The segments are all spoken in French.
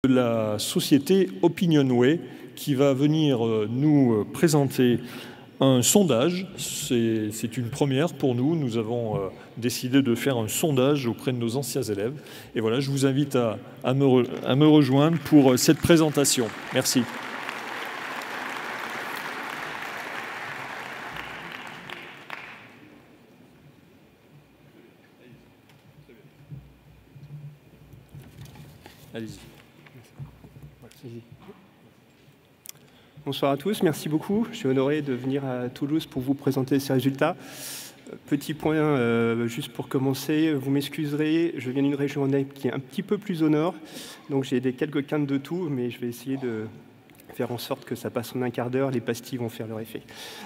de la société Opinionway qui va venir nous présenter un sondage. C'est une première pour nous. Nous avons décidé de faire un sondage auprès de nos anciens élèves. Et voilà, je vous invite à me rejoindre pour cette présentation. Merci. Allez-y. Bonsoir à tous, merci beaucoup. Je suis honoré de venir à Toulouse pour vous présenter ces résultats. Petit point, juste pour commencer, vous m'excuserez, je viens d'une région qui est un petit peu plus au nord, donc j'ai quelques quintes de tout, mais je vais essayer de faire en sorte que ça passe en un quart d'heure, les pastilles vont faire leur effet.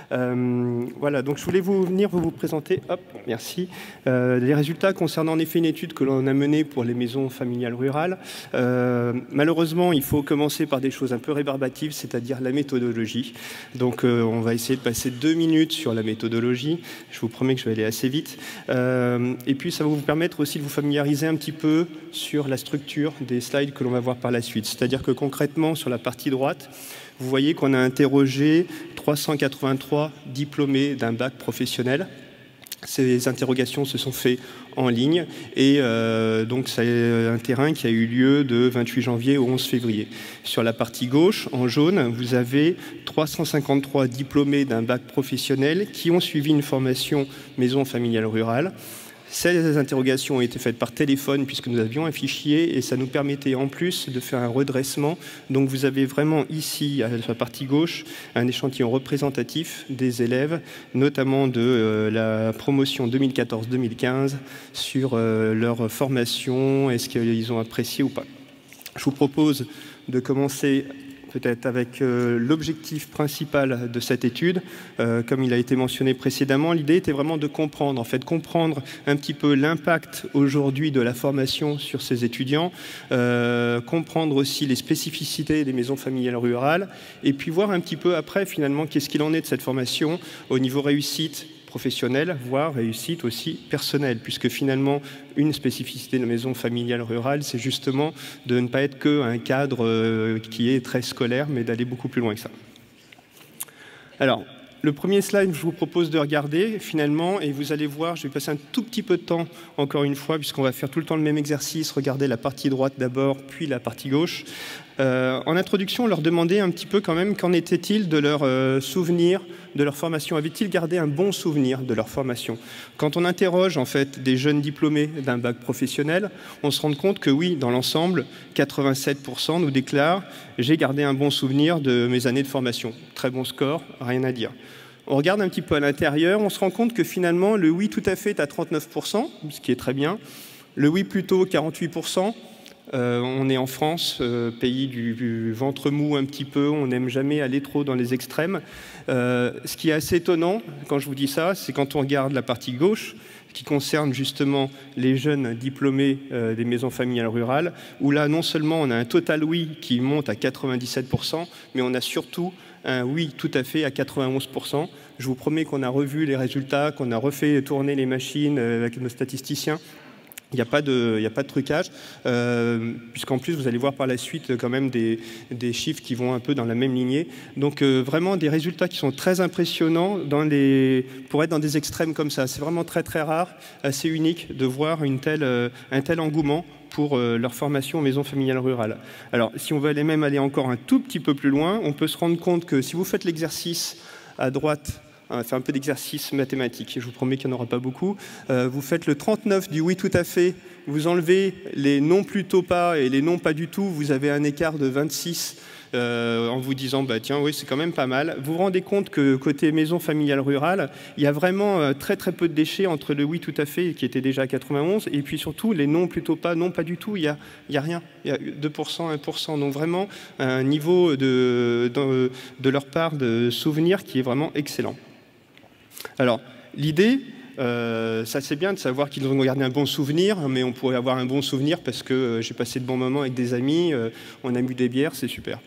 Voilà, donc je voulais venir vous présenter, hop, merci, les résultats concernant en effet une étude que l'on a menée pour les maisons familiales rurales. Malheureusement, il faut commencer par des choses un peu rébarbatives, c'est-à-dire la méthodologie. Donc on va essayer de passer 2 minutes sur la méthodologie, je vous promets que je vais aller assez vite. Et puis ça va vous permettre aussi de vous familiariser un petit peu sur la structure des slides que l'on va voir par la suite. C'est-à-dire que concrètement, sur la partie droite, vous voyez qu'on a interrogé 383 diplômés d'un bac professionnel. Ces interrogations se sont faites en ligne et donc c'est un terrain qui a eu lieu de 28 janvier au 11 février. Sur la partie gauche, en jaune, vous avez 353 diplômés d'un bac professionnel qui ont suivi une formation maison familiale rurale. Ces interrogations ont été faites par téléphone puisque nous avions un fichier et ça nous permettait en plus de faire un redressement. Donc vous avez vraiment ici, sur la partie gauche, un échantillon représentatif des élèves, notamment de la promotion 2014-2015 sur leur formation, est-ce qu'ils ont apprécié ou pas. Je vous propose de commencer peut-être avec l'objectif principal de cette étude. Comme il a été mentionné précédemment, l'idée était vraiment de comprendre, comprendre un petit peu l'impact aujourd'hui de la formation sur ces étudiants, comprendre aussi les spécificités des maisons familiales rurales, et puis voir un petit peu après, finalement, qu'est-ce qu'il en est de cette formation au niveau réussite professionnelle, voire réussite aussi personnelle, puisque finalement, une spécificité de la maison familiale rurale, c'est justement de ne pas être qu'un cadre qui est très scolaire, mais d'aller beaucoup plus loin que ça. Alors, le premier slide, je vous propose de regarder, finalement, et vous allez voir, je vais passer un tout petit peu de temps, encore une fois, puisqu'on va faire tout le temps le même exercice, regarder la partie droite d'abord, puis la partie gauche. En introduction, on leur demandait un petit peu quand même qu'en était-il de leur souvenir de leur formation. Avaient-ils gardé un bon souvenir de leur formation? Quand on interroge en fait des jeunes diplômés d'un bac professionnel, on se rend compte que oui, dans l'ensemble, 87% nous déclarent « j'ai gardé un bon souvenir de mes années de formation ». Très bon score, rien à dire. On regarde un petit peu à l'intérieur, on se rend compte que finalement, le oui tout à fait est à 39%, ce qui est très bien. Le oui plutôt, 48%. On est en France, pays du ventre mou un petit peu, on n'aime jamais aller trop dans les extrêmes. Ce qui est assez étonnant, quand je vous dis ça, c'est quand on regarde la partie gauche, qui concerne justement les jeunes diplômés des maisons familiales rurales, où là, non seulement on a un total oui qui monte à 97%, mais on a surtout un oui tout à fait à 91%. Je vous promets qu'on a revu les résultats, qu'on a refait tourner les machines avec nos statisticiens. Il n'y a pas de trucage, puisqu'en plus, vous allez voir par la suite quand même des chiffres qui vont un peu dans la même lignée. Donc vraiment des résultats qui sont très impressionnants pour être dans des extrêmes comme ça. C'est vraiment très très rare, assez unique de voir un tel engouement pour leur formation en maison familiale rurale. Alors, si on veut aller encore un tout petit peu plus loin, on peut se rendre compte que si vous faites l'exercice à droite, on va faire un peu d'exercice mathématique, je vous promets qu'il n'y en aura pas beaucoup. Vous faites le 39 du oui tout à fait, vous enlevez les non plutôt pas et les non pas du tout, vous avez un écart de 26 en vous disant bah tiens oui c'est quand même pas mal. Vous vous rendez compte que côté maison familiale rurale, il y a vraiment très très peu de déchets entre le oui tout à fait qui était déjà à 91 et puis surtout les non plutôt pas, non pas du tout, il y a rien, il y a 2%, 1%, donc vraiment un niveau de leur part de souvenir qui est vraiment excellent. Alors, l'idée, ça c'est bien de savoir qu'ils ont gardé un bon souvenir, mais on pourrait avoir un bon souvenir parce que j'ai passé de bons moments avec des amis, on a bu des bières, c'est super.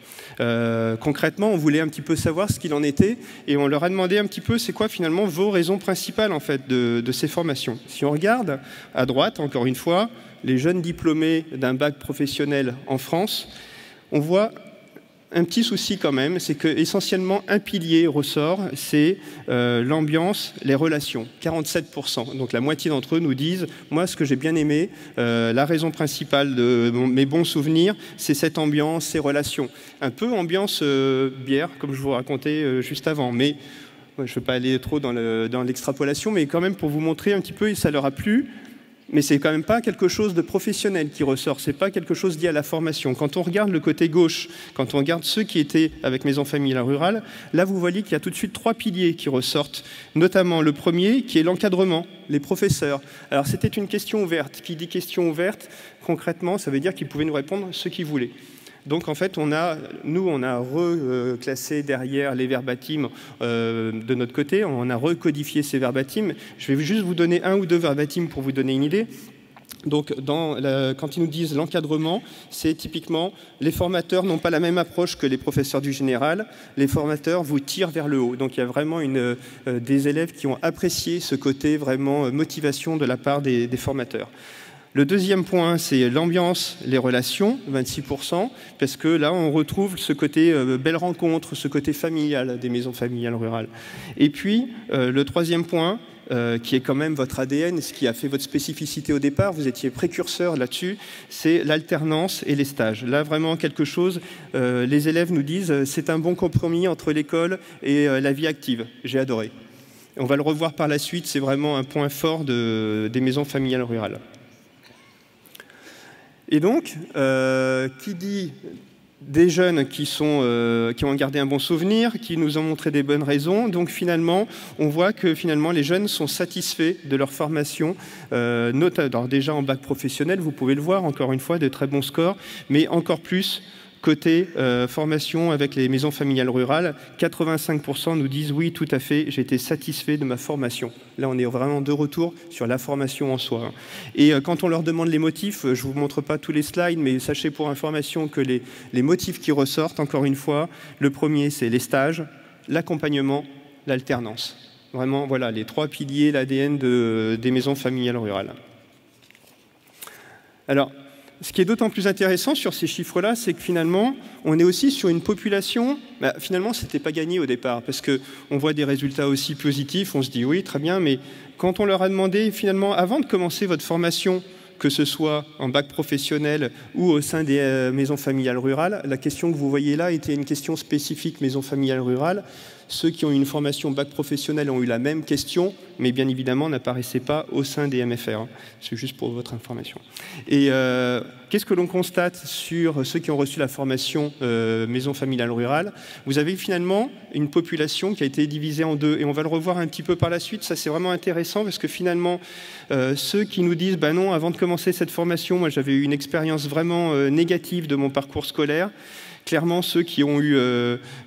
Concrètement, on voulait un petit peu savoir ce qu'il en était et on leur a demandé un petit peu c'est quoi finalement vos raisons principales en fait de ces formations. Si on regarde à droite, encore une fois, les jeunes diplômés d'un bac professionnel en France, on voit un petit souci quand même, c'est que essentiellement un pilier ressort, c'est l'ambiance, les relations, 47%. Donc la moitié d'entre eux nous disent, moi ce que j'ai bien aimé, la raison principale de mes bons souvenirs, c'est cette ambiance, ces relations. Un peu ambiance bière, comme je vous racontais juste avant, mais je ne veux pas aller trop dans l'extrapolation, mais quand même pour vous montrer un petit peu, et ça leur a plu. Mais c'est quand même pas quelque chose de professionnel qui ressort, c'est pas quelque chose lié à la formation. Quand on regarde le côté gauche, quand on regarde ceux qui étaient avec Maison Familiale Rurale, là vous voyez qu'il y a tout de suite 3 piliers qui ressortent, notamment le premier qui est l'encadrement, les professeurs. Alors c'était une question ouverte. Qui dit question ouverte, concrètement, ça veut dire qu'ils pouvaient nous répondre ce qu'ils voulaient. Donc en fait, on a reclassé derrière les verbatim de notre côté, on a recodifié ces verbatim. Je vais juste vous donner 1 ou 2 verbatim pour vous donner une idée. Donc quand ils nous disent l'encadrement, c'est typiquement les formateurs n'ont pas la même approche que les professeurs du général, les formateurs vous tirent vers le haut. Donc il y a vraiment des élèves qui ont apprécié ce côté vraiment motivation de la part des formateurs. Le deuxième point, c'est l'ambiance, les relations, 26%, parce que là, on retrouve ce côté belle rencontre, ce côté familial des maisons familiales rurales. Et puis, le troisième point, qui est quand même votre ADN, ce qui a fait votre spécificité au départ, vous étiez précurseur là-dessus, c'est l'alternance et les stages. Là, vraiment quelque chose, les élèves nous disent, c'est un bon compromis entre l'école et la vie active. J'ai adoré. On va le revoir par la suite, c'est vraiment un point fort des maisons familiales rurales. Et donc, qui dit des jeunes qui ont gardé un bon souvenir, qui nous ont montré des bonnes raisons, donc finalement, on voit que finalement les jeunes sont satisfaits de leur formation, alors déjà en bac professionnel, vous pouvez le voir, encore une fois, de très bons scores, mais encore plus côté formation avec les maisons familiales rurales, 85% nous disent oui, tout à fait, j'ai été satisfait de ma formation. Là, on est vraiment de retour sur la formation en soi. Et quand on leur demande les motifs, je ne vous montre pas tous les slides, mais sachez pour information que les motifs qui ressortent, encore une fois, le premier, c'est les stages, l'accompagnement, l'alternance. Vraiment, voilà, les 3 piliers, l'ADN des maisons familiales rurales. Alors, ce qui est d'autant plus intéressant sur ces chiffres-là, c'est que finalement, on est aussi sur une population, finalement, ce n'était pas gagné au départ, parce qu'on voit des résultats aussi positifs, on se dit oui, très bien, mais quand on leur a demandé, finalement, avant de commencer votre formation, que ce soit en bac professionnel ou au sein des maisons familiales rurales, la question que vous voyez là était une question spécifique maison familiale rurale. Ceux qui ont eu une formation bac professionnel ont eu la même question, mais bien évidemment n'apparaissaient pas au sein des MFR. C'est juste pour votre information. Et qu'est-ce que l'on constate sur ceux qui ont reçu la formation maison familiale rurale? Vous avez finalement une population qui a été divisée en 2, et on va le revoir un petit peu par la suite. Ça, c'est vraiment intéressant parce que finalement, ceux qui nous disent « bah non, avant de commencer cette formation, moi j'avais eu une expérience vraiment négative de mon parcours scolaire », clairement, ceux qui ont eu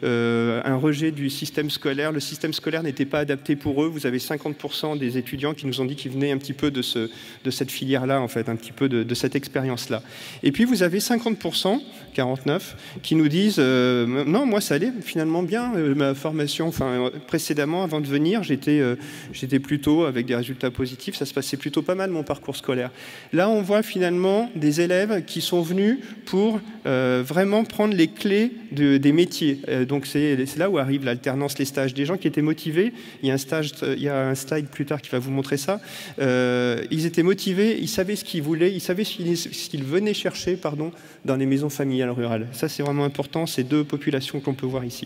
un rejet du système scolaire, le système scolaire n'était pas adapté pour eux. Vous avez 50% des étudiants qui nous ont dit qu'ils venaient un petit peu de cette filière-là, en fait, un petit peu de cette expérience-là. Et puis, vous avez 50%, 49, qui nous disent non, moi, ça allait finalement bien, ma formation, enfin, précédemment, avant de venir, j'étais plutôt avec des résultats positifs, ça se passait plutôt pas mal, mon parcours scolaire. Là, on voit finalement des élèves qui sont venus pour vraiment prendre les clés des métiers. Donc c'est là où arrive l'alternance, les stages. Des gens qui étaient motivés, il y a un slide plus tard qui va vous montrer ça, ils étaient motivés, ils savaient ce qu'ils voulaient, ils savaient ce qu'ils venaient chercher dans les maisons familiales rurales. Ça, c'est vraiment important, ces 2 populations qu'on peut voir ici.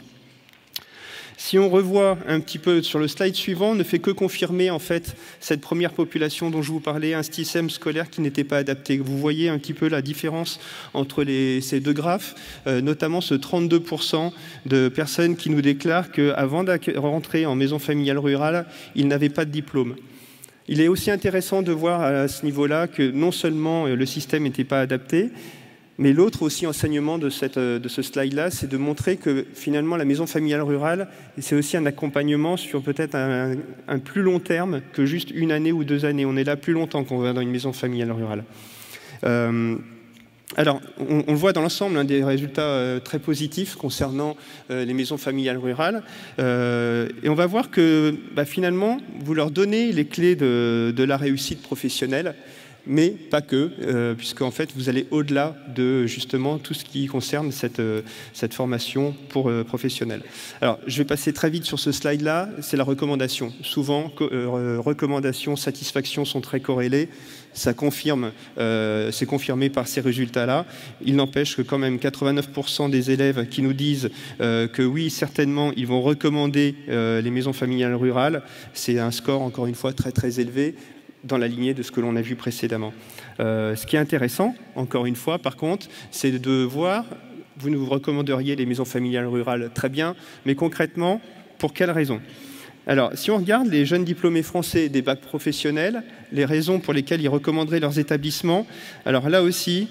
Si on revoit un petit peu sur le slide suivant, on ne fait que confirmer en fait cette première population dont je vous parlais, un système scolaire qui n'était pas adapté. Vous voyez un petit peu la différence entre ces 2 graphes, notamment ce 32% de personnes qui nous déclarent qu'avant de rentrer en maison familiale rurale, ils n'avaient pas de diplôme. Il est aussi intéressant de voir à ce niveau-là que non seulement le système n'était pas adapté, mais l'autre aussi enseignement de ce slide-là, c'est de montrer que finalement la maison familiale rurale, c'est aussi un accompagnement sur peut-être un plus long terme que juste 1 année ou 2 années. On est là plus longtemps qu'on va dans une maison familiale rurale. Alors, on le voit dans l'ensemble, des résultats très positifs concernant les maisons familiales rurales. Et on va voir que finalement, vous leur donnez les clés de la réussite professionnelle. mais pas que, puisqu'en fait, vous allez au-delà de justement tout ce qui concerne cette formation pour professionnels. Alors, je vais passer très vite sur ce slide-là, c'est la recommandation. Souvent, recommandations, satisfaction sont très corrélées, ça confirme, c'est confirmé par ces résultats-là. Il n'empêche que quand même 89% des élèves qui nous disent que oui, certainement, ils vont recommander les maisons familiales rurales, c'est un score, encore une fois, très très élevé, dans la lignée de ce que l'on a vu précédemment. Ce qui est intéressant, encore une fois, par contre, c'est de voir, vous nous recommanderiez les maisons familiales rurales, très bien, mais concrètement, pour quelles raisons? Alors, si on regarde les jeunes diplômés français des bacs professionnels, les raisons pour lesquelles ils recommanderaient leurs établissements, alors là aussi,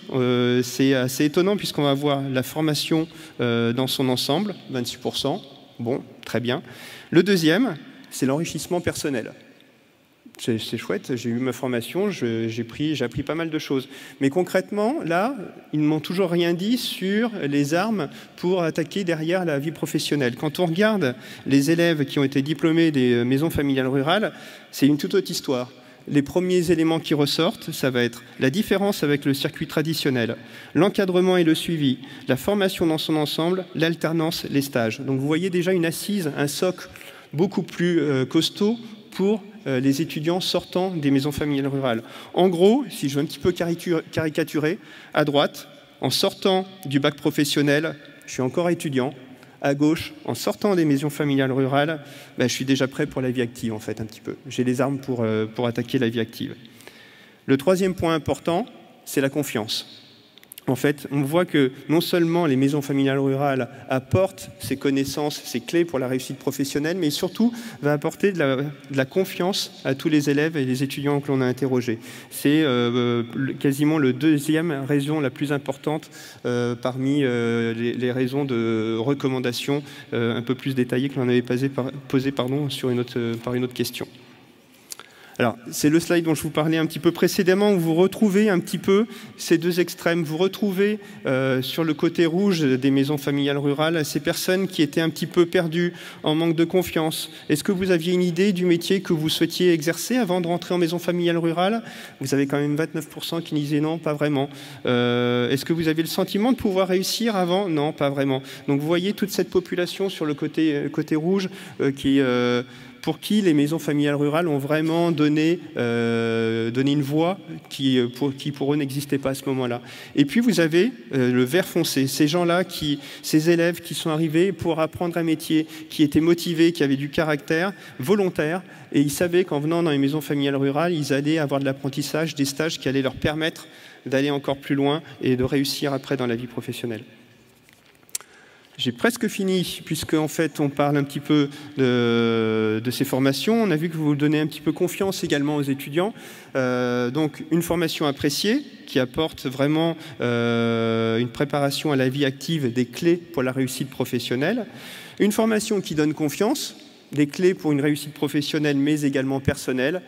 c'est assez étonnant puisqu'on va voir la formation dans son ensemble, 26%, bon, très bien. Le deuxième, c'est l'enrichissement personnel. C'est chouette, j'ai eu ma formation, j'ai appris pas mal de choses. Mais concrètement, là, ils ne m'ont toujours rien dit sur les armes pour attaquer derrière la vie professionnelle. Quand on regarde les élèves qui ont été diplômés des maisons familiales rurales, c'est une toute autre histoire. Les premiers éléments qui ressortent, ça va être la différence avec le circuit traditionnel, l'encadrement et le suivi, la formation dans son ensemble, l'alternance, les stages. Donc vous voyez déjà une assise, un socle beaucoup plus costaud pour les étudiants sortant des maisons familiales rurales. En gros, si je veux un petit peu caricaturer, à droite, en sortant du bac professionnel, je suis encore étudiant. À gauche, en sortant des maisons familiales rurales, je suis déjà prêt pour la vie active, en fait, un petit peu. J'ai les armes pour attaquer la vie active. Le troisième point important, c'est la confiance. En fait, on voit que non seulement les maisons familiales rurales apportent ces connaissances, ces clés pour la réussite professionnelle, mais surtout va apporter de la confiance à tous les élèves et les étudiants que l'on a interrogés. C'est quasiment la deuxième raison la plus importante parmi les raisons de recommandation un peu plus détaillées que l'on avait posées par une autre question. Alors, c'est le slide dont je vous parlais un petit peu précédemment, où vous retrouvez un petit peu ces deux extrêmes. Vous retrouvez sur le côté rouge des maisons familiales rurales ces personnes qui étaient un petit peu perdues, en manque de confiance. Est-ce que vous aviez une idée du métier que vous souhaitiez exercer avant de rentrer en maison familiale rurale? Vous avez quand même 29% qui disaient non, pas vraiment. Est-ce que vous aviez le sentiment de pouvoir réussir avant? Non, pas vraiment. Donc vous voyez toute cette population sur le côté rouge pour qui les maisons familiales rurales ont vraiment donné une voie qui pour eux n'existait pas à ce moment-là. Et puis vous avez le vert foncé, ces gens-là, ces élèves qui sont arrivés pour apprendre un métier, qui étaient motivés, qui avaient du caractère, volontaire, et ils savaient qu'en venant dans les maisons familiales rurales, ils allaient avoir de l'apprentissage, des stages qui allaient leur permettre d'aller encore plus loin et de réussir après dans la vie professionnelle. J'ai presque fini, puisque en fait on parle un petit peu de ces formations. On a vu que vous donnez un petit peu confiance également aux étudiants. Donc une formation appréciée qui apporte vraiment une préparation à la vie active, des clés pour la réussite professionnelle. Une formation qui donne confiance, des clés pour une réussite professionnelle mais également personnelle.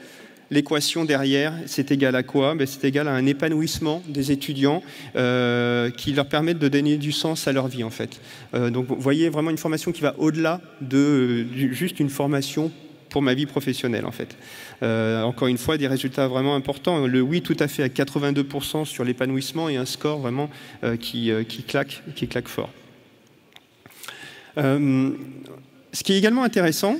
L'équation derrière, c'est égal à quoi? C'est égal à un épanouissement des étudiants qui leur permettent de donner du sens à leur vie, en fait. Donc, vous voyez vraiment une formation qui va au-delà de juste une formation pour ma vie professionnelle, en fait. Encore une fois, des résultats vraiment importants. Le oui, tout à fait, à 82% sur l'épanouissement et un score vraiment qui claque fort. Ce qui est également intéressant,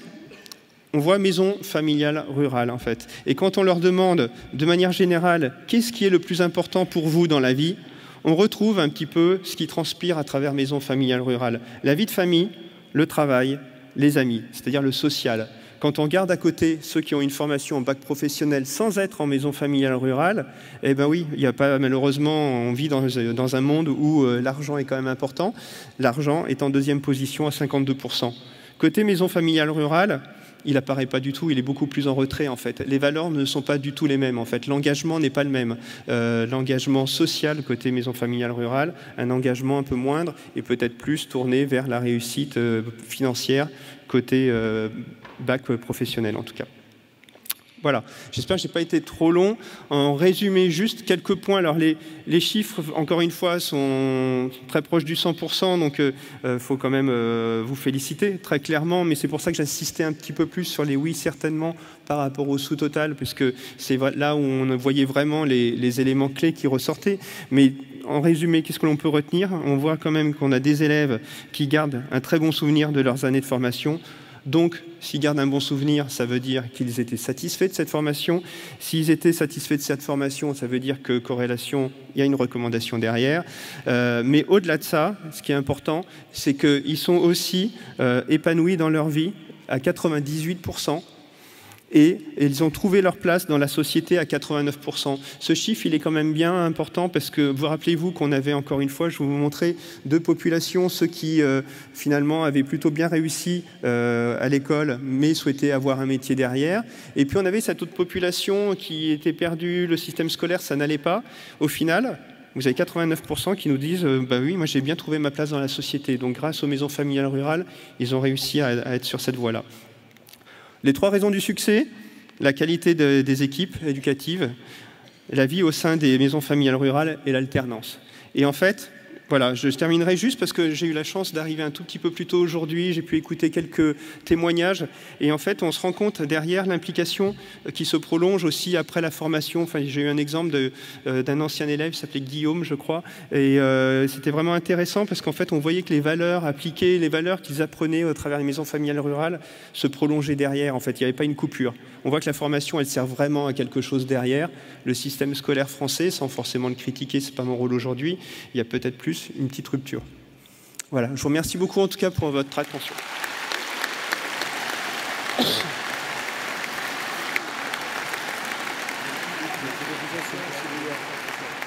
on voit maison familiale rurale, en fait. Et quand on leur demande, de manière générale, qu'est-ce qui est le plus important pour vous dans la vie, on retrouve un petit peu ce qui transpire à travers maison familiale rurale. La vie de famille, le travail, les amis, c'est-à-dire le social. Quand on regarde à côté ceux qui ont une formation en bac professionnel sans être en maison familiale rurale, eh bien oui, il n'y a pas, malheureusement, on vit dans un monde où l'argent est quand même important. L'argent est en deuxième position à 52%. Côté maison familiale rurale, il n'apparaît pas du tout, il est beaucoup plus en retrait en fait. Les valeurs ne sont pas du tout les mêmes en fait. L'engagement n'est pas le même. L'engagement social côté maison familiale rurale, un engagement un peu moindre et peut-être plus tourné vers la réussite financière côté bac professionnel en tout cas. Voilà, j'espère que je n'ai pas été trop long. En résumé, juste quelques points. Alors, les chiffres, encore une fois, sont très proches du 100%, donc il faut quand même vous féliciter très clairement, mais c'est pour ça que j'insistais un petit peu plus sur les oui, certainement, par rapport au sous-total, puisque c'est là où on voyait vraiment les éléments clés qui ressortaient. Mais en résumé, qu'est-ce que l'on peut retenir? On voit quand même qu'on a des élèves qui gardent un très bon souvenir de leurs années de formation. Donc, s'ils gardent un bon souvenir, ça veut dire qu'ils étaient satisfaits de cette formation. S'ils étaient satisfaits de cette formation, ça veut dire que corrélation, il y a une recommandation derrière. Mais au-delà de ça, ce qui est important, c'est qu'ils sont aussi épanouis dans leur vie à 98%. Et ils ont trouvé leur place dans la société à 89%. Ce chiffre, il est quand même bien important parce que vous rappelez-vous qu'on avait, encore une fois, je vais vous montrer deux populations, ceux qui finalement avaient plutôt bien réussi à l'école mais souhaitaient avoir un métier derrière. Et puis on avait cette autre population qui était perdue, le système scolaire, ça n'allait pas. Au final, vous avez 89% qui nous disent bah oui, moi j'ai bien trouvé ma place dans la société. Donc grâce aux maisons familiales rurales, ils ont réussi à être sur cette voie-là. Les 3 raisons du succès: la qualité des équipes éducatives, la vie au sein des maisons familiales rurales et l'alternance. Et en fait, voilà, je terminerai juste parce que j'ai eu la chance d'arriver un tout petit peu plus tôt aujourd'hui, j'ai pu écouter quelques témoignages, et en fait, on se rend compte derrière l'implication qui se prolonge aussi après la formation. Enfin, j'ai eu un exemple d'un ancien élève, il s'appelait Guillaume, je crois, et c'était vraiment intéressant parce qu'en fait, on voyait que les valeurs appliquées, les valeurs qu'ils apprenaient au travers des maisons familiales rurales se prolongeaient derrière. En fait, il n'y avait pas une coupure. On voit que la formation, elle sert vraiment à quelque chose derrière. Le système scolaire français, sans forcément le critiquer, c'est pas mon rôle aujourd'hui, il y a peut-être plus une petite rupture. Voilà, je vous remercie beaucoup en tout cas pour votre attention.